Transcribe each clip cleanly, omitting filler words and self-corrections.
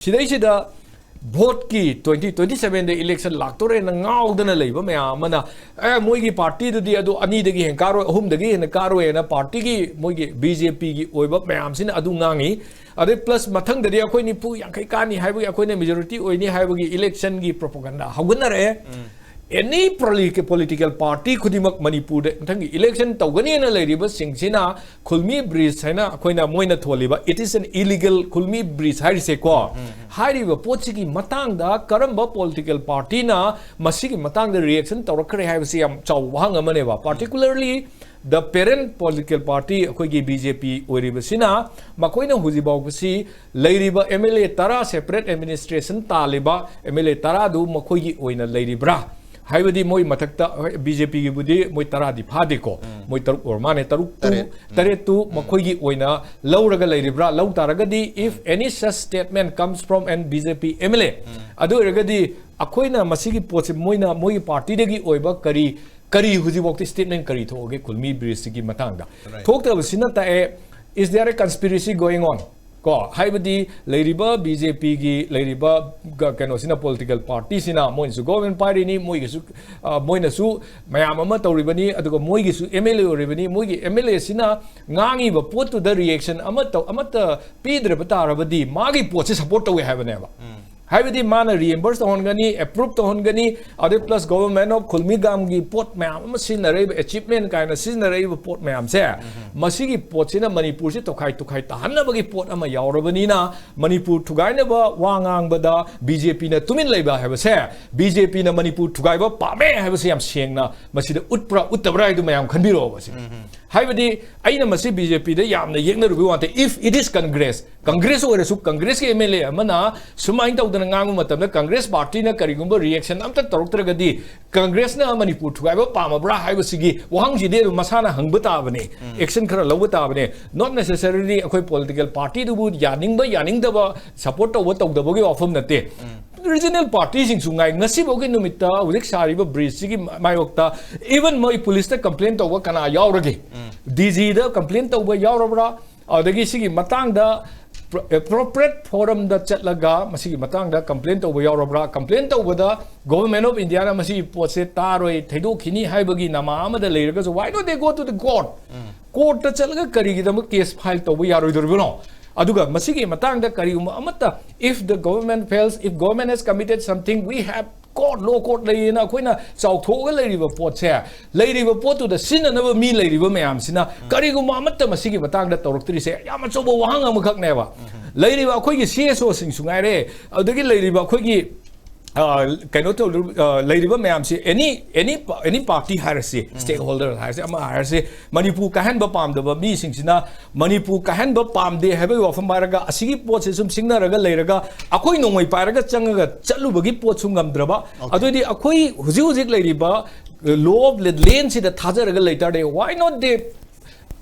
Sidai vote ki 2027 the election laktore na ngau dana leiba maya mana moigi party the adu ani dagi hen karo hum dagi hen karo na party ki moigi BJP ki oiba mayam sin adu ngangi ade plus mathang dadi akhoi ni pu yang kai kani haibu akhoi ne majority oini haibu ki election ki propaganda haguna re any political party kudimak Manipur de thang election tawgani na leiriba singsina Khulmi bridge haina akoina moina tholiba it is an illegal Khulmi bridge hari se ko hariba pochigi matang da karamba political party na masigi matang da reaction tawrakre haibasi am chawhang amane ba particularly the parent political party akoigi BJP oiriba sina makoina hujibaw basi leiriba MLA tara separate administration taliba MLA tara du makoigi oina leiribra Haibadi moi matakta BJP ki budi moi taradi phadeko moi taruk or mane taruk tu taretu makhoi gi oina lauraga leiribra lau taragadi if any such statement comes from an BJP MLA adu regadi akoina masigi poche moina moi party degi oiba kari huji bokti statement kari thoge Khulmi bridge ki matangda thokta basina ta is there a conspiracy going on ko haibadi leiriba BJP gi leiriba kano sina political party sina moin su government party ni moi gi su moina su mayam ama tawribani adugo moi gi su MLA oribani moi gi MLA sina ngangi ba pot to the reaction amata pidre batarabadi magi pot se support to have ne ba haibadi mana reimburse on gani approve to on gani ade plus government of Khulmi gam gi pot mayam ama sinare achievement kaina sinare pot mayam se masigi pot sina Manipur se tokhai tahanna bagi pot ama yaurabani na Manipur thugaina ba wangang bada BJP na tumin leiba haba se BJP na Manipur thugai ba pame haba se yam sengna masida utpra uttabrai du mayam khanbiro ba se haibadi aina masi BJP de yamna yengna rubi wante if it is Congress ore su Congress ke MLA amana sumain tawdana ngangu matamna Congress party na karigumba reaction amta taruktragadi Congress na Manipur thugai ba pamabra haibasigi wahang jide masana hangbata bane action khara lawata bane not necessarily akoi political party du bu yaningda ba support to ba gi offer nate regional parties in sungai ngasi bogi numita udik sari ba bridge gi mayokta even moi police ta complaint to wa kana yaurage DG da complaint to ba yaurabra adagi sigi matang da appropriate forum da chatlaga masigi matang da complaint to ba yaurabra complaint to da government of India na masi pose taroi thaido khini haibagi nama amada leiraga so why don't they go to the court ta chatlaga kari gi da case file to ba yaroi dorbuno aduga masigi matang da kari amata if the government fails if government has committed something we have law court leina koina chau thoga leiriba pot se leiriba pot to the sin anaba mi leiriba mayam sina kari gu amata masigi matang da toroktri se yama chobo wahang amakhak neba leiriba khoi gi CSO sing sungai re adagi leiriba khoi gi kaino to leiriba mayam si any party harasi stakeholder harasi ama harasi Manipur kahan ba pam da ba mi sing sina Manipur kahan ba pam de have of maraga asigi pot se sum singna raga leiraga akoi nongoi paraga changaga chalu bagi pot sum gamdraba adodi akoi huji leiriba law of lane si da thajaraga later day why not they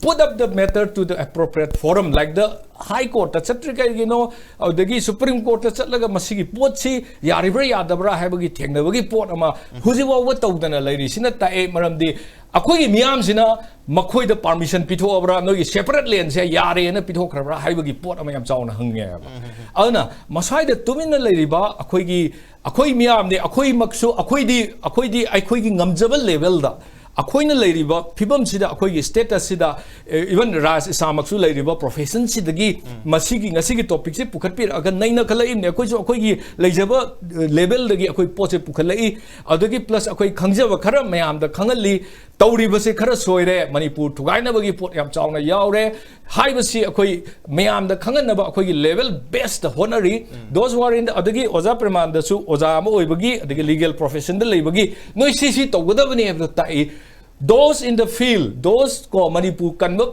put up the matter to the appropriate forum like the High Court the Supreme Court masigi potsi yaribra yadabra habagi tengnabagi pot ama hujiwa what tawdana lady sinata e maramdi akogi miam sina makoi the permission pitho abra no separate lane se yare na pitho khrabra habagi pot ama yam chawna hangne ana masai the tumina leriba akoi miam de akoi maksu akoi di gi ngamjabal level da akoina leiriba phibam sida akoi status sida even ras samaksu leiriba profession sidagi masigi ngasigi topic se pukhatpir aga naina khalai ne akoi jo akoi gi leijaba level dagi akoi poche pukhalai adagi plus akoi khangjaba khara mayam da khangali tawriba se khara soire Manipur thugaina bagi pot yam chawna yaure haibasi akoi mayam da khanganaba akoi gi level best honorary those who are in the adagi oza praman da su oza ma oibagi adagi legal profession da leibagi noi sisi tawgadabani hebda tai those in the field those ko Manipur kanba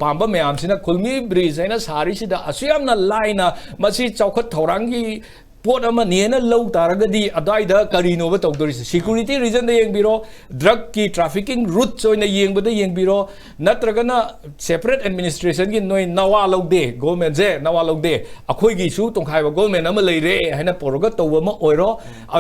pamba mayam sina Khulmi bridge aina sari sida asuyamna laina masi chawkhat thorangi पोट अमा नेना लौ तारगदी अदाइदा करिनोबा तौदोरिस security reason दे येंबिरो ड्रग की ट्रैफिकिंग रूट सोइना येंबदा येंबिरो नत्रगना सेपरेट एडमिनिस्ट्रेशन की नोय नवा लौदे गवर्नमेंट जे नवा लौदे अखोइगी सु तोंखाइबा गवर्नमेंट अमा लेरे हाइना पोरगा तौबा मा ओइरो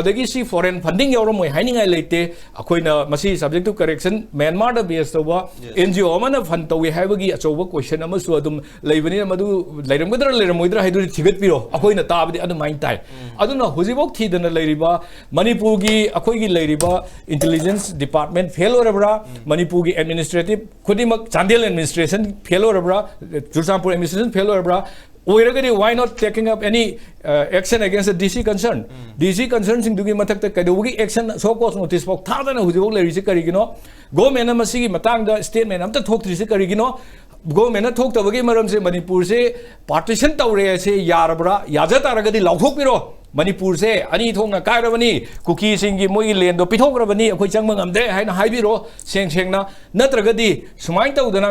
अदगी सी फॉरेन फंडिंग यावरो मोय हाइनिंगाइ लेते अखोइना मसी सब्जेक्ट टू करेक्शन म्यांमार दा बेस तौबा एनजीओ अमाना फंड तौवे हाइबगी अचौबा क्वेश्चन अमा सु अदुम लेबनी मदु लेरमगदरा लेरमोइदरा हाइदुरि थिगतपिरो अखोइना ताबदि अदुमाइन ताइ अदुना हुजिबोक थीदना लेरिबा मणिपुर की अखोइगी लेरिबा इंटेलिजेंस डिपार्टमेंट फेल होरबरा मणिपुर की एडमिनिस्ट्रेटिव खुदिमक चांदेल एडमिनिस्ट्रेशन फेल होरबरा चुरचांपुर एडमिनिस्ट्रेशन फेल होरबरा ओइरगदि why not taking up any action against the DC concern DC concern सिंग दुगी मथक त कदोगी एक्शन सो कोस नोटिस पॉक थादना हुजिबोक लेरिसे करिगिनो गवर्नमेंट मसीगी मतंग द स्टेटमेंट अमता थोक्त्रिसे करिगिनो गवर्नमेंट थोक्तबगी मरम से मणिपुर से पार्टीशन तौरे से यारबरा याजा तारगदि लाउथोकपिरो मणिपुर से अनी थोंना कायरबनी कुकी सिंगी मोई लेंदो पिथोकरबनी अखोइ चंग मंगमदे हाइना हाइबिरो सेंग सेंगना नत्रगदि सुमाइन तौदना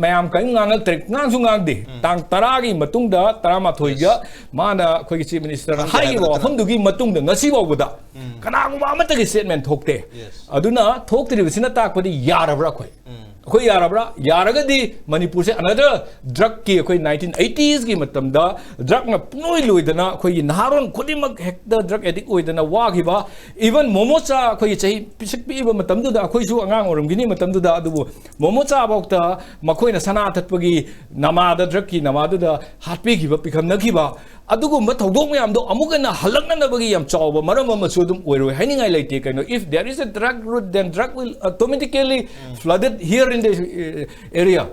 मयाम कई ngang ट्रिक ngang सुंगांग दे तांग 10 गी मतुंगदा 13 गा माना अखोइ चीफ मिनिस्टर हाइबो फमदुगी मतुंगदा ngasi बावदा कनागुमा अमतगी स्टेटमेंट थोकते अदुना थोक्तिरिबसिना ताकपदि यारबरा अखोइ अखोइ यारबरा यारगदि मणिपुर से अनदर ड्रग की अखोइ 1980s की मतमदा ड्रग न पुनोइ लुइदना अखोइ नहारोन खुदिमक हेक्ट ड्रग एडिक्ट ओइदना वागिबा इवन मोमोचा अखोइ चही पिसक पीबा मतमदुदा अखोइसु अंगांग ओरमगिनी मतमदुदा अदुबु मोमोचा बौक्ता मखोइना सना थत्पगी नमादा ड्रग की नमादुदा हाटपीगिबा पिखमनगिबा अदुगुम्बा थौदोक मयामदो अमुगना हलकनबगी याम चावबा मरम अमसु दुम ओइरोय हाइनिंगाइ लेते कनो if there is a drug route then drug will automatically flooded here in this area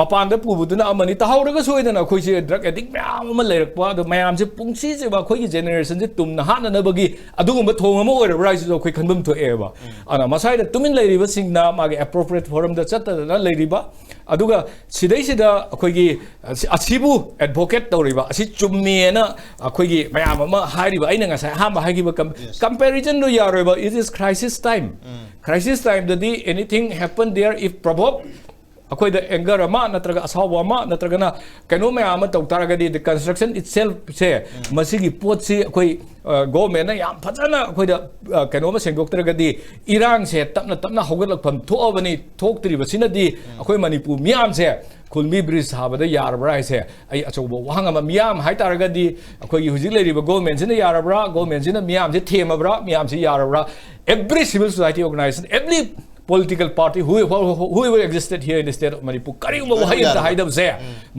मपान द पुबुदुना अमनि तहाउरगा सोइदना अखोइसे ड्रग एडिक्ट मयाम अमा लेरकपा अदो मयाम से पुंगसी से बा अखोइगी जेनरेशन से तुमना हाननबगी अदुगुम्बा थोंग अमा ओइरबरा इस अखोइ खनबम थोएबा अना मसाइदा तुमिन लेरिबा सिंगना मागे एप्रोप्रिएट फोरम द चत्तदना लेरिबा अदुगा सिदैसिदा अखोइगी असिबु एडवोकेट तौरिबा असि चुम्मेना अखोइगी मयाम अमा हाइरिबा आइना ngasa हामा हाइगिबा कंपैरिजन नो यारोबा इट इज क्राइसिस टाइम ददी एनीथिंग हैपन देयर इफ प्रभोक अखोइ द एंगर अमा नत्रगा असाव अमा नत्रगना कनो मयाम तौतारगदी द कंस्ट्रक्शन इटसेल्फ से मसिगी पोटसी अखोइ गवर्नमेंट ना याम फजना अखोइ द कनो म सेंगोक्तरगदी इरांग से तपना तपना होगलकफम थोअबनी थोक्तरिबसिनदी अखोइ मणिपुर मियाम से खुलमी ब्रिज हाबदा यारबरा से आई अचौबो वहांग अमा मियाम हाइतारगदी अखोइ हुजिक लेरिबा गवर्नमेंट सिना यारबरा गवर्नमेंट सिना मियाम से थेमबरा मियाम से यारबरा every civil society organization every political party whoever existed here in the state of Manipur karigumba wahai ta haidab ze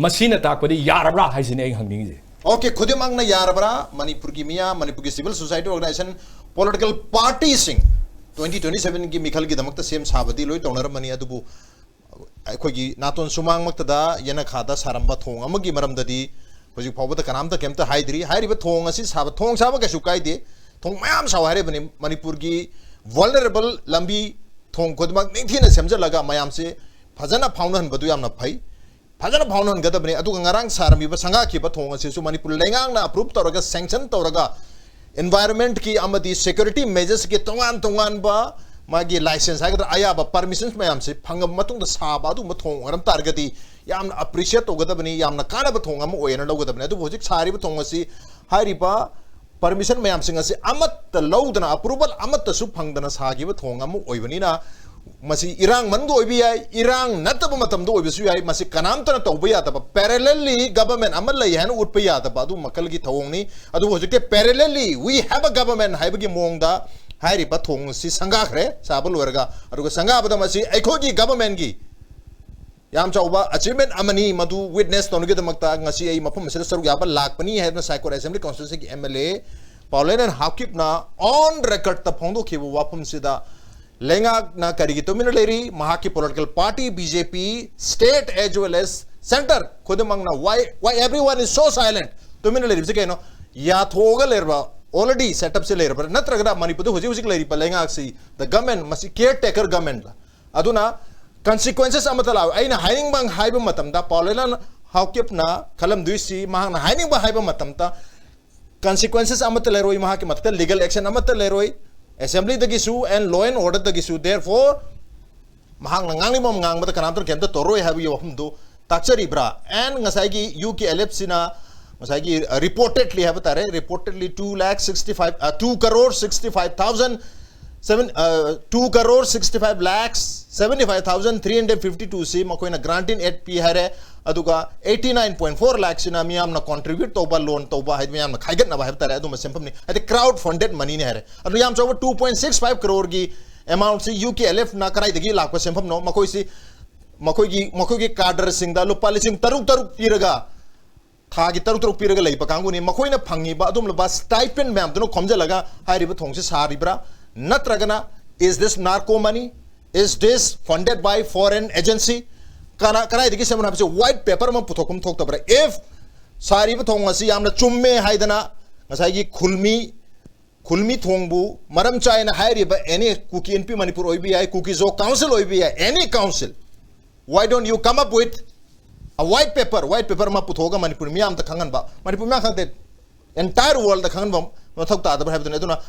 masina takpadi yarabra haisine ai hangning je okay khudimang na yarabra Manipur ki miya Manipur ki civil society organization political party sing 2027 ki mikhal ki damakta sem sabadi loi tawnaramani adubu akhoi naton sumang makta yana khada saramba thong amagi maramdadi hoji phawbada kanamta kemta haidri hairiba thong asi saba thong saba ka sukai de thong mayam saw haire bani Manipur ki vulnerable lambi थोंग खुदमक निंथीना सेमजलगा मयाम से फजना फाउनहन बदु यामना फै फजना फाउनहन गदबने अदुगा ngarang सारमिबा संगाखिबा थोंग असेसु मणिपुर लेंगांगना अप्रूव तौरगा सैंक्शन तौरगा एनवायरनमेंट की अमदी सिक्योरिटी मेजर्स के तोंगान बा मागी लाइसेंस हागदा आयाबा परमिशंस मयाम से फंगम मतुंग द साबा अदु मथोंग अरम तारगदी यामना अप्रिशिएट तौगदबनी यामना कानबा थोंग अम ओयना लौगदबने अदु होजिक सारिबा थोंग असि हारिबा परमिशन मैम सिंह से अमत लौदना अप्रूवल अमत सु फंगदना सागिब थोंग अमु ओइबनिना मसी इरांग मनदो ओइबि याय इरांग नतब मतम दो ओइबसु याय मसी कनामतना तौबा यादब पैरेलली गवर्नमेंट अमल लय हैन उठप यादब अदु मकल की थोंगनी अदु होजके parallelly we have a government हाइबगी मोंगदा हाइरिबा थोंग सि संगाखरे साबल वरगा अदुगा संगाबदा मसी एखोगी गवर्नमेंट की याम Chaoba achievement अमनी Madhu witness तोनगे दमकता ngasi ai mafam se saru yaba lakpani hai na saikor assembly constituency ki MLA Pauline Hakipna on record ta phongdo khibu wapum sida lenga na karigi to minleri mahaki political party BJP state as well as center khudamang na why everyone is so silent to minleri se keno ya thoga lerba already set up se lerba natraga Manipur huji leri pa lenga si the government must caretaker government la aduna consequences amatala aina hiding bang haiba matamda Pauline Hakipna khalam duisi mahang hiding ba haiba matamta consequences amataleroi maha ke matta legal action amataleroi assembly the gisu and law and order the gisu therefore mahang nangangli mom ngang mata kanam tor kenta toroi have you hum do takchari bra and ngasai gi UK elapsina masa reportedly have tare reportedly 2 crore 65,000 2 crore 65 lakhs 75,352 si makoina grant in 8p hare aduga 89.4 lakhs na miyam na contribute toba loan toba hai miyam na khaigat na have tare adu ma sempam ni ade crowd funded money ne hare adu yam choba 2.65 crore gi amount si UKLF na karai dagi lakwa sempam no makoi si makoi gi cadre singda lupa lising taruk piraga thagi taruk piraga lei pa kangu ni makoi na phangi ba adum ba stipend ma'am dono khomja laga hari ba thongse saribra natragana is this narco money, is this funded by foreign agency kana digi semna hapse white paper ma puthokum thok tabra if sari ba thong asi amna chumme haidana ngasai gi khulmi thongbu maram chaina hairi ba any cookie NP Manipur OBI cookie zo council OBI any council, why don't you come up with a white paper ma puthoga Manipur miyam ta khangan ba Manipur ma khangte entire world ta khangan ba ma thok ta da ba